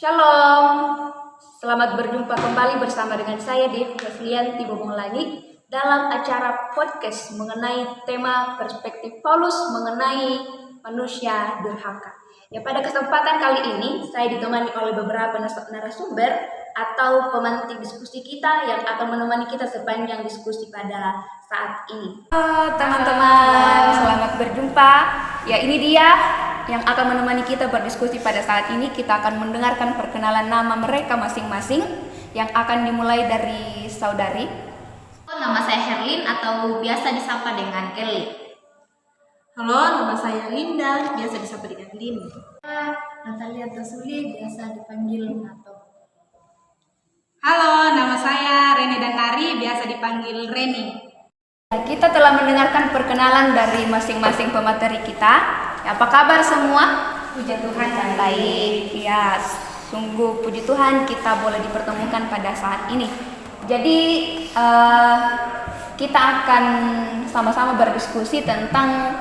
Shalom, selamat berjumpa kembali bersama dengan saya Devi Haslianti Bobong lagi dalam acara podcast mengenai tema perspektif Paulus mengenai manusia durhaka. Ya, pada kesempatan kali ini saya ditemani oleh beberapa narasumber atau pemantik diskusi kita yang akan menemani kita sepanjang diskusi pada saat ini. Teman-teman, selamat berjumpa. Ya, ini dia yang akan menemani kita berdiskusi pada saat ini. Kita akan mendengarkan perkenalan nama mereka masing-masing yang akan dimulai dari saudari. Nama saya Herlin atau biasa disapa dengan Kelly. Halo, nama saya Linda, biasa disapa dengan Lin. Natalia Tasuli, biasa dipanggil Nato. Halo, nama saya Reni dan Nari, biasa dipanggil Reni. Kita telah mendengarkan perkenalan dari masing-masing pemateri kita. Apa kabar semua? Puji Tuhan yang baik. Ya, sungguh puji Tuhan kita boleh dipertemukan pada saat ini. Jadi kita akan sama-sama berdiskusi tentang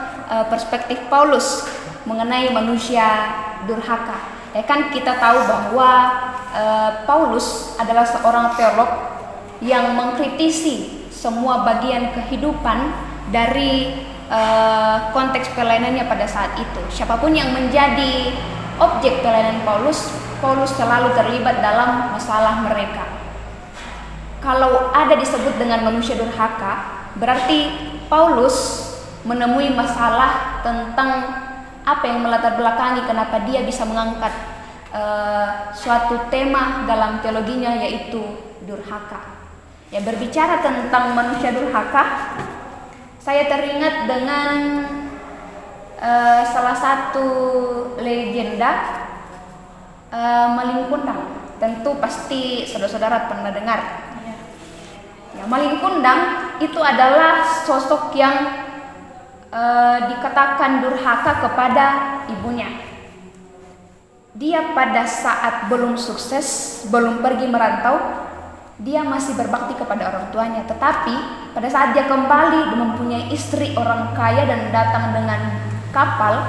perspektif Paulus mengenai manusia durhaka. Ya kan kita tahu bahwa Paulus adalah seorang teolog yang mengkritisi semua bagian kehidupan dari konteks pelayanannya pada saat itu. Siapapun yang menjadi objek pelayanan Paulus selalu terlibat dalam masalah mereka. Kalau ada disebut dengan manusia durhaka, berarti Paulus menemui masalah tentang apa yang melatar belakangi kenapa dia bisa mengangkat suatu tema dalam teologinya, yaitu durhaka. Ya, berbicara tentang manusia durhaka, saya teringat dengan salah satu legenda Maling Kundang. Tentu pasti saudara-saudara pernah dengar. Ya, Maling Kundang itu adalah sosok yang dikatakan durhaka kepada ibunya. Dia pada saat belum sukses, belum pergi merantau, dia masih berbakti kepada orang tuanya. Tetapi pada saat dia kembali mempunyai istri orang kaya dan datang dengan kapal,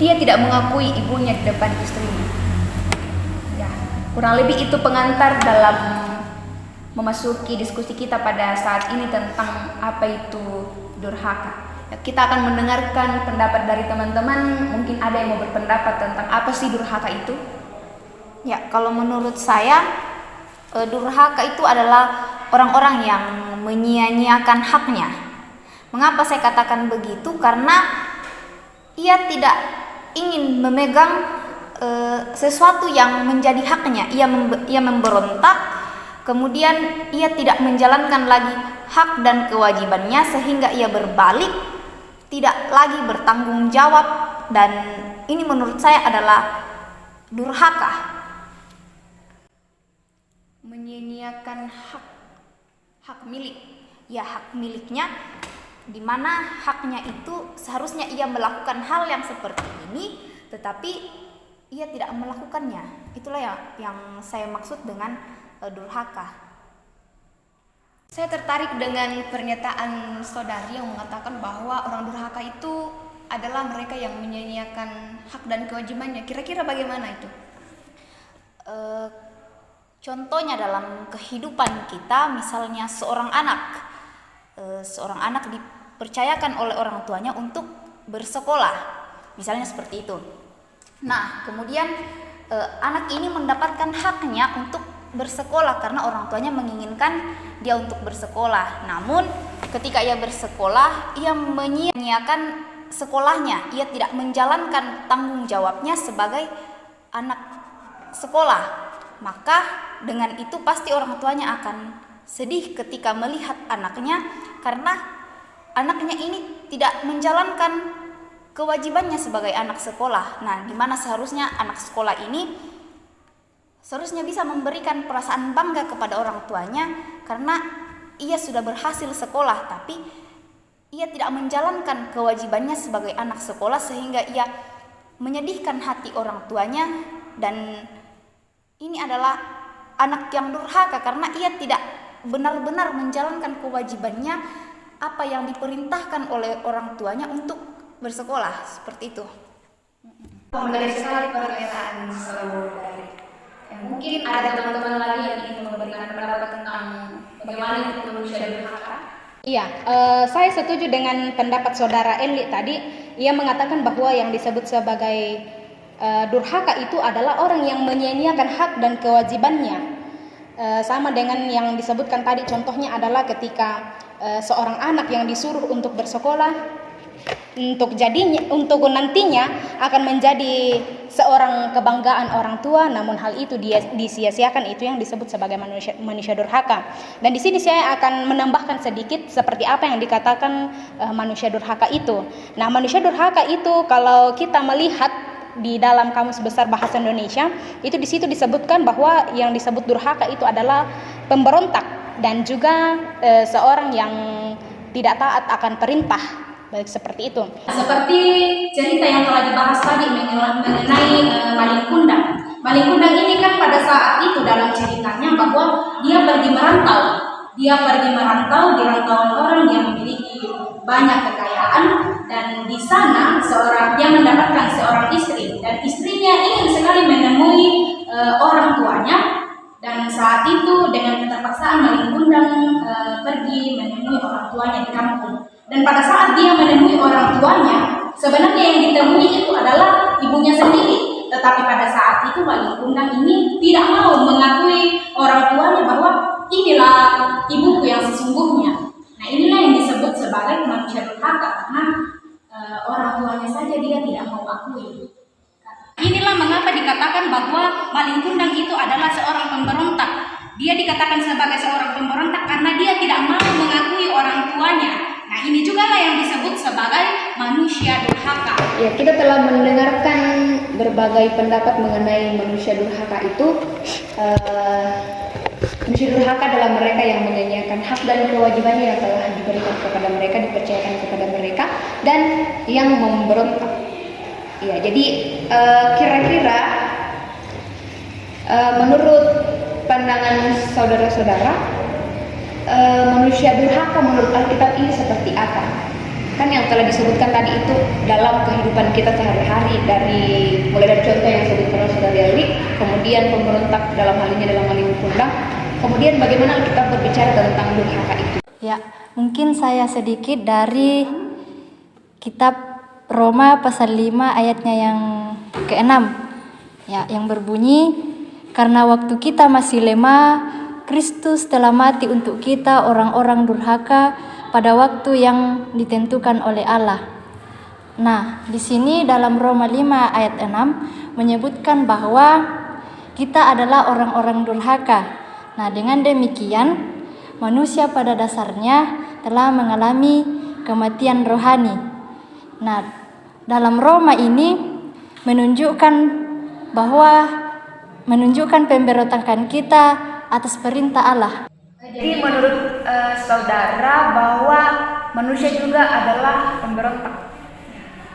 dia tidak mengakui ibunya di depan istrinya. Ya, kurang lebih itu pengantar dalam memasuki diskusi kita pada saat ini tentang apa itu durhaka. Ya, kita akan mendengarkan pendapat dari teman-teman. Mungkin ada yang mau berpendapat tentang apa sih durhaka itu? Ya, kalau menurut saya durhaka itu adalah orang-orang yang menyia-nyiakan haknya. Mengapa saya katakan begitu? Karena ia tidak ingin memegang sesuatu yang menjadi haknya. Ia memberontak, kemudian ia tidak menjalankan lagi hak dan kewajibannya, sehingga ia berbalik, tidak lagi bertanggung jawab, dan ini menurut saya adalah durhaka. Menyia-nyiakan hak milik. Ya, hak miliknya, di mana haknya itu seharusnya ia melakukan hal yang seperti ini, tetapi ia tidak melakukannya. Itulah yang saya maksud dengan durhaka. Saya tertarik dengan pernyataan saudari yang mengatakan bahwa orang durhaka itu adalah mereka yang menyia-nyiakan hak dan kewajibannya. Kira-kira bagaimana itu? Contohnya dalam kehidupan kita, misalnya seorang anak dipercayakan oleh orang tuanya untuk bersekolah, misalnya seperti itu. Nah, kemudian anak ini mendapatkan haknya untuk bersekolah karena orang tuanya menginginkan dia untuk bersekolah. Namun ketika ia bersekolah, ia menyia-nyiakan sekolahnya. Ia tidak menjalankan tanggung jawabnya sebagai anak sekolah. Maka dengan itu pasti orang tuanya akan sedih ketika melihat anaknya, karena anaknya ini tidak menjalankan kewajibannya sebagai anak sekolah. Nah, di mana seharusnya anak sekolah ini seharusnya bisa memberikan perasaan bangga kepada orang tuanya karena ia sudah berhasil sekolah, tapi ia tidak menjalankan kewajibannya sebagai anak sekolah, sehingga ia menyedihkan hati orang tuanya. Dan ini adalah anak yang durhaka karena ia tidak benar-benar menjalankan kewajibannya, apa yang diperintahkan oleh orang tuanya untuk bersekolah, seperti itu. Menarik sekali pernyataan saudari. Mungkin ada teman-teman lagi yang ingin memberikan pendapat tentang bagaimana itu manusia durhaka. Iya, saya setuju dengan pendapat saudara Eli tadi. Ia mengatakan bahwa yang disebut sebagai durhaka itu adalah orang yang menyia-nyiakan hak dan kewajibannya. Sama dengan yang disebutkan tadi, contohnya adalah ketika seorang anak yang disuruh untuk bersekolah, untuk nantinya akan menjadi seorang kebanggaan orang tua, namun hal itu dia disia-siakan, itu yang disebut sebagai manusia durhaka. Dan di sini saya akan menambahkan sedikit seperti apa yang dikatakan manusia durhaka itu. Nah, manusia durhaka itu kalau kita melihat di dalam Kamus Besar Bahasa Indonesia, itu di situ disebutkan bahwa yang disebut durhaka itu adalah pemberontak dan juga seorang yang tidak taat akan perintah. Baik, seperti itu. Seperti cerita yang telah dibahas tadi mengenai maling kundang. Maling kundang ini kan pada saat itu dalam ceritanya bahwa dia pergi merantau. Dia pergi merantau di rantauan orang yang memiliki banyak kekayaan, dan di sana dia mendapatkan seorang istri, dan istrinya ingin sekali menemui orang tuanya. Dan saat itu dengan keterpaksaan maling kundang pergi menemui orang tuanya di kampung. Dan pada saat dia menemui orang tuanya, sebenarnya yang ditemui itu adalah ibunya sendiri. Tetapi pada saat itu maling kundang ini tidak mau mengakui orang tuanya bahwa inilah ibuku yang sesungguhnya. Nah, inilah yang disebut sebagai manusia durhaka, karena orang tuanya saja dia tidak mau akui. Inilah mengapa dikatakan bahwa maling kundang itu adalah seorang pemberontak. Dia dikatakan sebagai seorang pemberontak karena dia tidak mau mengakui orang tuanya. Nah, ini juga lah yang disebut sebagai manusia durhaka. Ya, kita telah mendengarkan berbagai pendapat mengenai manusia durhaka itu. Manusia durhaka adalah mereka yang menyanyiakan hak dan kewajibannya yang telah diberikan kepada mereka, dipercayakan kepada mereka, dan yang memberontak. Ya, jadi kira-kira menurut pandangan saudara-saudara, manusia durhaka menurut Alkitab ini seperti apa? Kan yang telah disebutkan tadi itu dalam kehidupan kita sehari-hari, mulai dari contoh yang disebutkan oleh saudara Eli, kemudian pemberontak dalam hal ini dalam maling kundang, kemudian bagaimana Alkitab berbicara tentang durhaka itu? Ya, mungkin saya sedikit dari kitab Roma pasal 5 ayatnya yang ke-6. Ya, yang berbunyi, karena waktu kita masih lemah, Kristus telah mati untuk kita orang-orang durhaka pada waktu yang ditentukan oleh Allah. Nah, di sini dalam Roma 5 ayat 6 menyebutkan bahwa kita adalah orang-orang durhaka. Nah, dengan demikian manusia pada dasarnya telah mengalami kematian rohani. Nah, dalam Roma ini menunjukkan pemberontakan kita atas perintah Allah. Jadi menurut saudara bahwa manusia juga adalah pemberontak,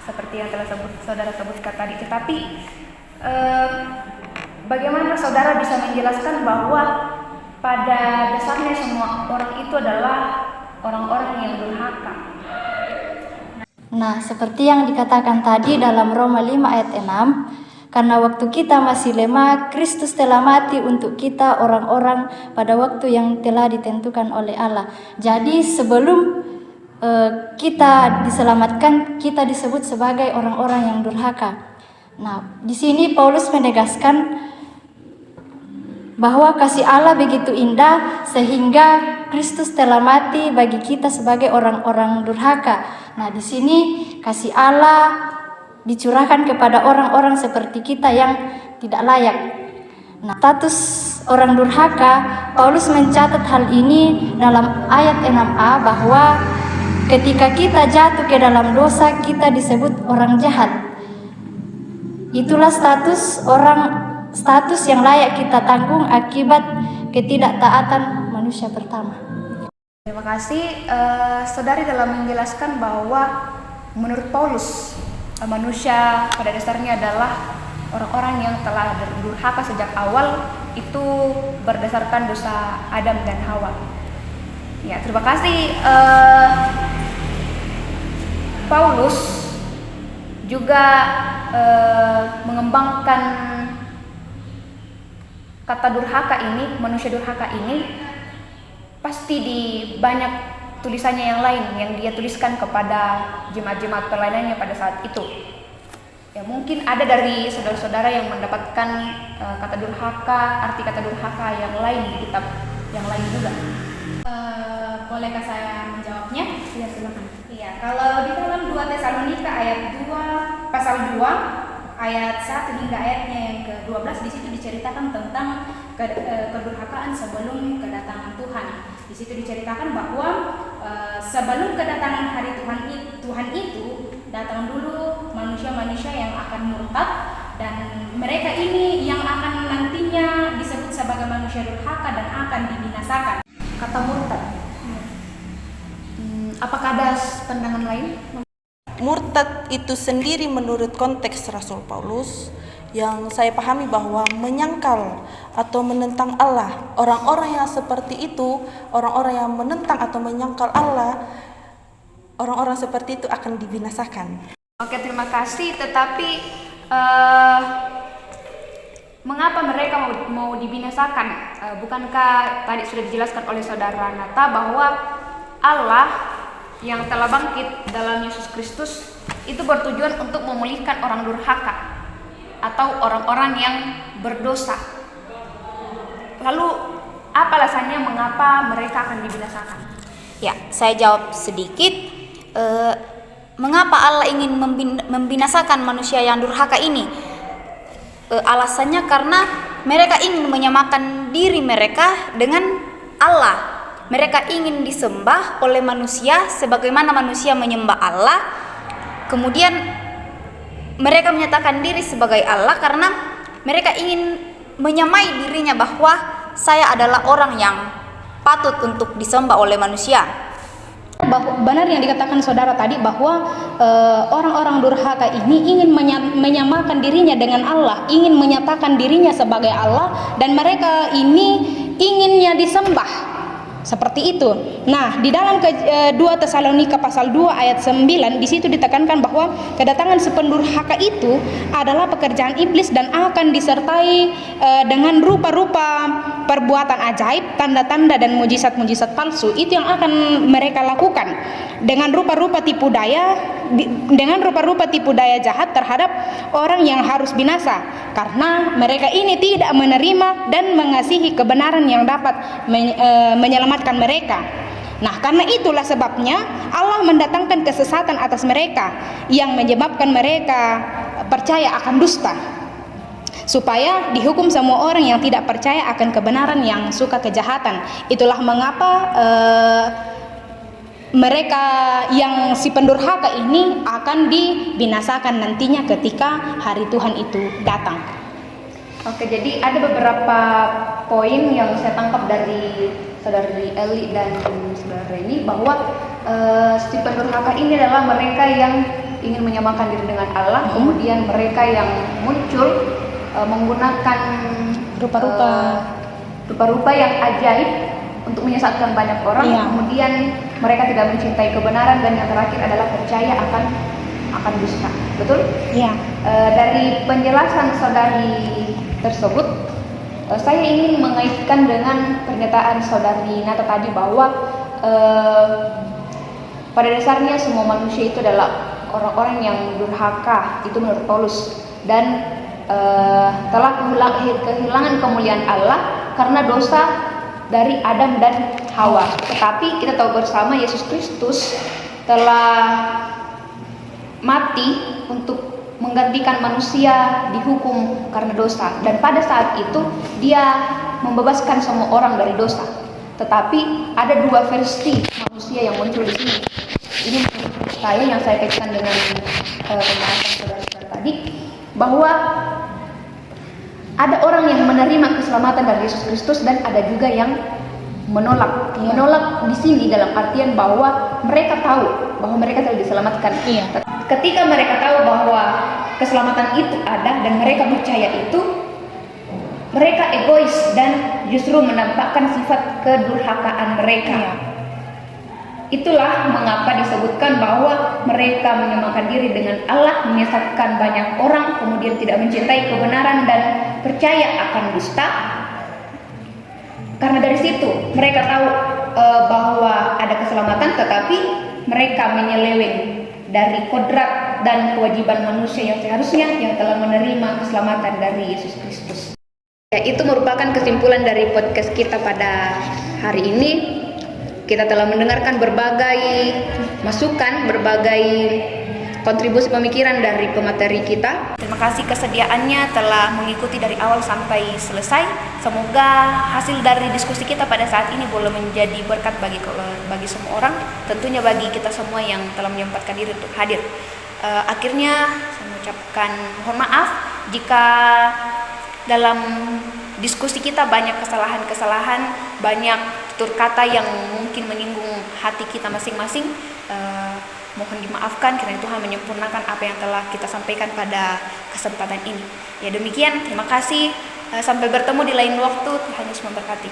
seperti yang telah saudara sebutkan tadi. Tetapi bagaimana saudara bisa menjelaskan bahwa pada dasarnya semua orang itu adalah orang-orang yang durhaka? Nah, seperti yang dikatakan tadi dalam Roma 5 ayat 6, karena waktu kita masih lemah, Kristus telah mati untuk kita orang-orang pada waktu yang telah ditentukan oleh Allah. Jadi sebelum kita diselamatkan, kita disebut sebagai orang-orang yang durhaka. Nah, di sini Paulus menegaskan bahwa kasih Allah begitu indah sehingga Kristus telah mati bagi kita sebagai orang-orang durhaka. Nah, di sini kasih Allah dicurahkan kepada orang-orang seperti kita yang tidak layak. Nah, status orang durhaka, Paulus mencatat hal ini dalam ayat 6a bahwa ketika kita jatuh ke dalam dosa, kita disebut orang jahat. Itulah status yang layak kita tanggung akibat ketidaktaatan manusia pertama. Terima kasih. Saudari telah menjelaskan bahwa menurut Paulus, manusia pada dasarnya adalah orang-orang yang telah durhaka sejak awal, itu berdasarkan dosa Adam dan Hawa. Ya, terima kasih. Paulus juga mengembangkan kata durhaka ini, manusia durhaka ini pasti di banyak tulisannya yang lain yang dia tuliskan kepada jemaat-jemaat pelayanannya pada saat itu. Ya, mungkin ada dari saudara-saudara yang mendapatkan kata durhaka, arti kata durhaka yang lain di kitab yang lain juga. Bolehkah saya menjawabnya? Iya, silakan. Iya, kalau di dalam 2 Tesalonika ayat 2 pasal 2 ayat 1 hingga ayatnya yang ke-12 di situ diceritakan tentang kedurhakaan sebelum kedatangan Tuhan. Di situ diceritakan bahwa sebelum kedatangan hari Tuhan itu datang dulu manusia-manusia yang akan murtad, dan mereka ini yang akan nantinya disebut sebagai manusia durhaka dan akan dibinasakan. Kata murtad. Apakah ada pandangan lain? Murtad itu sendiri menurut konteks Rasul Paulus yang saya pahami bahwa menyangkal atau menentang Allah. Orang-orang yang seperti itu, orang-orang yang menentang atau menyangkal Allah, orang-orang seperti itu akan dibinasakan. Oke, terima kasih. Tetapi mengapa mereka mau dibinasakan? Bukankah tadi sudah dijelaskan oleh saudara Nata bahwa Allah yang telah bangkit dalam Yesus Kristus itu bertujuan untuk memulihkan orang durhaka atau orang-orang yang berdosa. Lalu apa alasannya mengapa mereka akan dibinasakan? Ya, saya jawab sedikit. Mengapa Allah ingin membinasakan manusia yang durhaka ini? Alasannya karena mereka ingin menyamakan diri mereka dengan Allah. Mereka ingin disembah oleh manusia sebagaimana manusia menyembah Allah. Kemudian mereka menyatakan diri sebagai Allah karena mereka ingin menyamai dirinya bahwa saya adalah orang yang patut untuk disembah oleh manusia. Benar yang dikatakan saudara tadi bahwa orang-orang durhaka ini ingin menyamakan dirinya dengan Allah, ingin menyatakan dirinya sebagai Allah, dan mereka ini inginnya disembah. Seperti itu. Nah, di dalam 2 Tesalonika pasal 2 ayat 9 di situ ditekankan bahwa kedatangan si pendurhaka itu adalah pekerjaan iblis dan akan disertai dengan rupa-rupa perbuatan ajaib, tanda-tanda dan mujizat-mujizat palsu. Itu yang akan mereka lakukan dengan rupa-rupa tipu daya jahat terhadap orang yang harus binasa, karena mereka ini tidak menerima dan mengasihi kebenaran yang dapat menyelamatkan mereka. Nah, karena itulah sebabnya Allah mendatangkan kesesatan atas mereka yang menyebabkan mereka percaya akan dusta, supaya dihukum semua orang yang tidak percaya akan kebenaran yang suka kejahatan. Itulah mengapa mereka yang si pendurhaka ini akan dibinasakan nantinya ketika hari Tuhan itu datang. Oke, jadi ada beberapa poin yang saya tangkap dari saudari Eli dan saudara Reni bahwa si pendurhaka ini adalah mereka yang ingin menyamakan diri dengan Allah, kemudian mereka yang muncul menggunakan rupa-rupa yang ajaib untuk menyesatkan banyak orang. Kemudian mereka tidak mencintai kebenaran, dan yang terakhir adalah percaya akan dusta. Betul? Iya. Dari penjelasan saudari tersebut, saya ingin mengaitkan dengan pernyataan saudari Nata tadi bahwa pada dasarnya semua manusia itu adalah orang-orang yang durhaka, itu menurut Paulus, dan telah kehilangan kemuliaan Allah karena dosa dari Adam dan Hawa. Tetapi kita tahu bersama Yesus Kristus telah mati untuk menggantikan manusia dihukum karena dosa, dan pada saat itu dia membebaskan semua orang dari dosa. Tetapi ada dua versi manusia yang muncul di sini. Ini menurut saya yang saya kaitkan dengan pembahasan saudara-saudara tadi, bahwa ada orang yang menerima keselamatan dari Yesus Kristus dan ada juga yang menolak. Menolak di sini dalam artian bahwa mereka tahu bahwa mereka telah diselamatkan. Ketika mereka tahu bahwa keselamatan itu ada dan mereka percaya itu, mereka egois dan justru menampakkan sifat kedurhakaan mereka. Itulah mengapa disebutkan bahwa mereka menyamakan diri dengan Allah, menyesatkan banyak orang, kemudian tidak mencintai kebenaran dan percaya akan dusta. Karena dari situ mereka tahu bahwa ada keselamatan, tetapi mereka menyeleweng dari kodrat dan kewajiban manusia yang seharusnya yang telah menerima keselamatan dari Yesus Kristus. Ya, itu merupakan kesimpulan dari podcast kita pada hari ini. Kita telah mendengarkan berbagai masukan, berbagai kontribusi pemikiran dari pemateri kita. Terima kasih kesediaannya telah mengikuti dari awal sampai selesai. Semoga hasil dari diskusi kita pada saat ini boleh menjadi berkat bagi semua orang, tentunya bagi kita semua yang telah menyempatkan diri untuk hadir. Akhirnya saya mengucapkan mohon maaf jika dalam diskusi kita banyak kesalahan-kesalahan, banyak tutur kata yang mungkin menyinggung hati kita masing-masing. Mohon dimaafkan, kiranya Tuhan menyempurnakan apa yang telah kita sampaikan pada kesempatan ini. Ya demikian, terima kasih. Sampai bertemu di lain waktu. Tuhan Yesus memberkati.